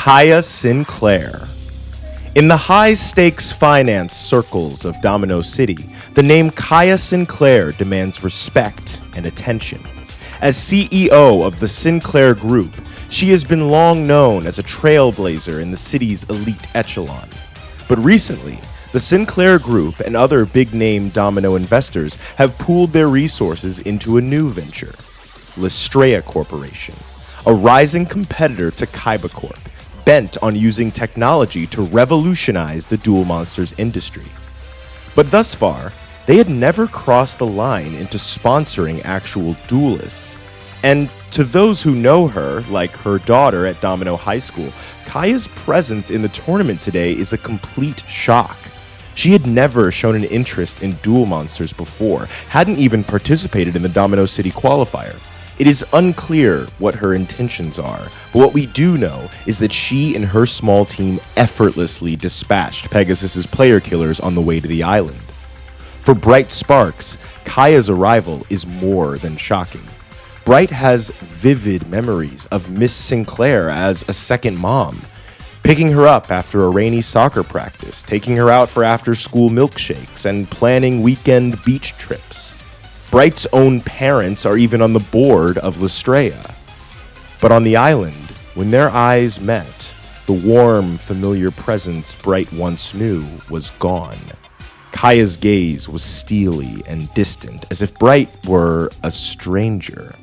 Kaia Sinclair. In the high-stakes finance circles of Domino City, the name Kaia Sinclair demands respect and attention. As CEO of the Sinclair Group, she has been long known as a trailblazer in the city's elite echelon. But recently, the Sinclair Group and other big-name Domino investors have pooled their resources into a new venture, Lestrea Corporation, a rising competitor to Kaiba Corp, bent on using technology to revolutionize the Duel Monsters industry. But thus far, they had never crossed the line into sponsoring actual duelists. And to those who know her, like her daughter at Domino High School, Kaia's presence in the tournament today is a complete shock. She had never shown an interest in Duel Monsters before, hadn't even participated in the Domino City qualifier. It is unclear what her intentions are, but what we do know is that she and her small team effortlessly dispatched Pegasus's player killers on the way to the island. For Bright Sparks, Kaia's arrival is more than shocking. Bright has vivid memories of Miss Sinclair as a second mom, picking her up after a rainy soccer practice, taking her out for after-school milkshakes, and planning weekend beach trips. Bright's own parents are even on the board of Lestrea. But on the island, when their eyes met, the warm, familiar presence Bright once knew was gone. Kaia's gaze was steely and distant, as if Bright were a stranger.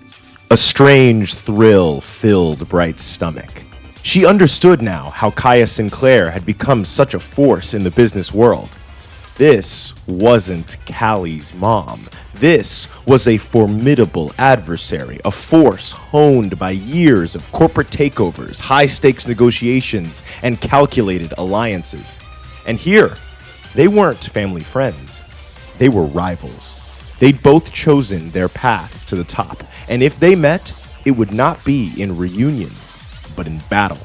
A strange thrill filled Bright's stomach. She understood now how Kaia Sinclair had become such a force in the business world. This wasn't Callie's mom. This was a formidable adversary, a force honed by years of corporate takeovers, high-stakes negotiations, and calculated alliances. And here, they weren't family friends. They were rivals. They'd both chosen their paths to the top, and if they met, it would not be in reunion, but in battle.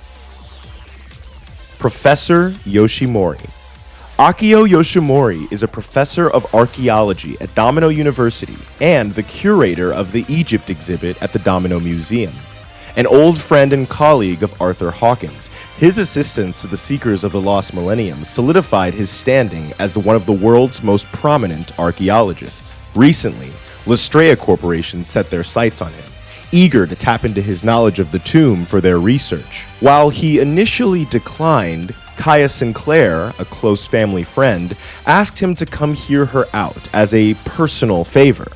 Professor Yoshimori. Akio Yoshimori is a professor of archaeology at Domino University and the curator of the Egypt exhibit at the Domino Museum. An old friend and colleague of Arthur Hawkins, his assistance to the Seekers of the Lost Millennium solidified his standing as one of the world's most prominent archaeologists. Recently, Lestrea Corporation set their sights on him, eager to tap into his knowledge of the tomb for their research. While he initially declined, Kaia Sinclair, a close family friend, asked him to come hear her out as a personal favor.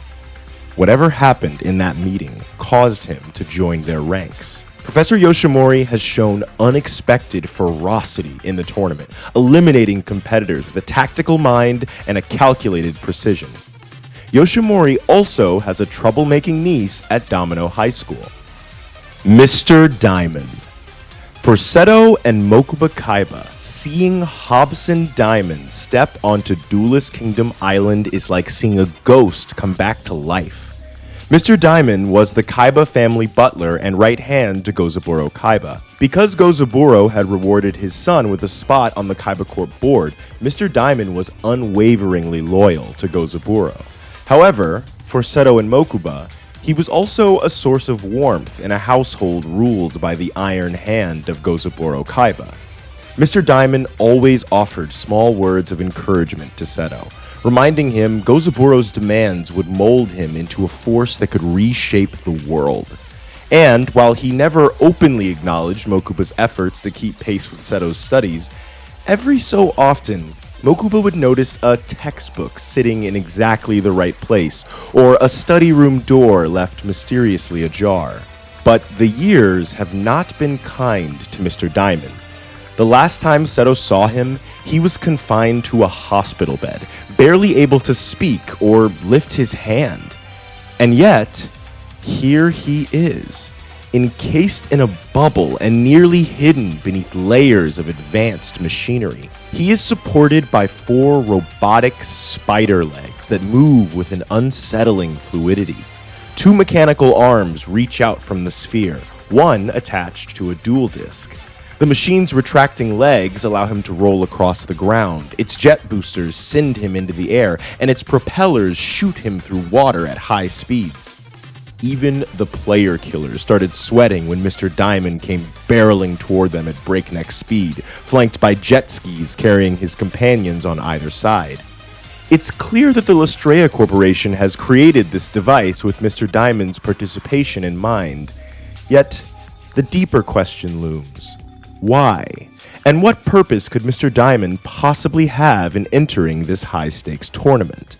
Whatever happened in that meeting caused him to join their ranks. Professor Yoshimori has shown unexpected ferocity in the tournament, eliminating competitors with a tactical mind and a calculated precision. Yoshimori also has a troublemaking niece at Domino High School. Mr. Daimon. For Seto and Mokuba Kaiba, seeing Hobson Daimon step onto Duelist Kingdom Island is like seeing a ghost come back to life. Mr. Daimon was the Kaiba family butler and right hand to Gozaburo Kaiba. Because Gozaburo had rewarded his son with a spot on the Kaiba Corp board, Mr. Daimon was unwaveringly loyal to Gozaburo. However, for Seto and Mokuba, he was also a source of warmth in a household ruled by the iron hand of Gozaburo Kaiba. Mr. Daimon always offered small words of encouragement to Seto, reminding him Gozaburo's demands would mold him into a force that could reshape the world. And while he never openly acknowledged Mokuba's efforts to keep pace with Seto's studies, every so often, Mokuba would notice a textbook sitting in exactly the right place, or a study room door left mysteriously ajar. But the years have not been kind to Mr. Daimon. The last time Seto saw him, he was confined to a hospital bed, barely able to speak or lift his hand. And yet, here he is, encased in a bubble and nearly hidden beneath layers of advanced machinery. He is supported by 4 robotic spider legs that move with an unsettling fluidity. 2 mechanical arms reach out from the sphere, one attached to a dual disc. The machine's retracting legs allow him to roll across the ground, its jet boosters send him into the air, and its propellers shoot him through water at high speeds. Even the player killers started sweating when Mr. Daimon came barreling toward them at breakneck speed, flanked by jet skis carrying his companions on either side. It's clear that the Lestrea Corporation has created this device with Mr. Daimon's participation in mind. Yet, the deeper question looms. Why? And what purpose could Mr. Daimon possibly have in entering this high-stakes tournament?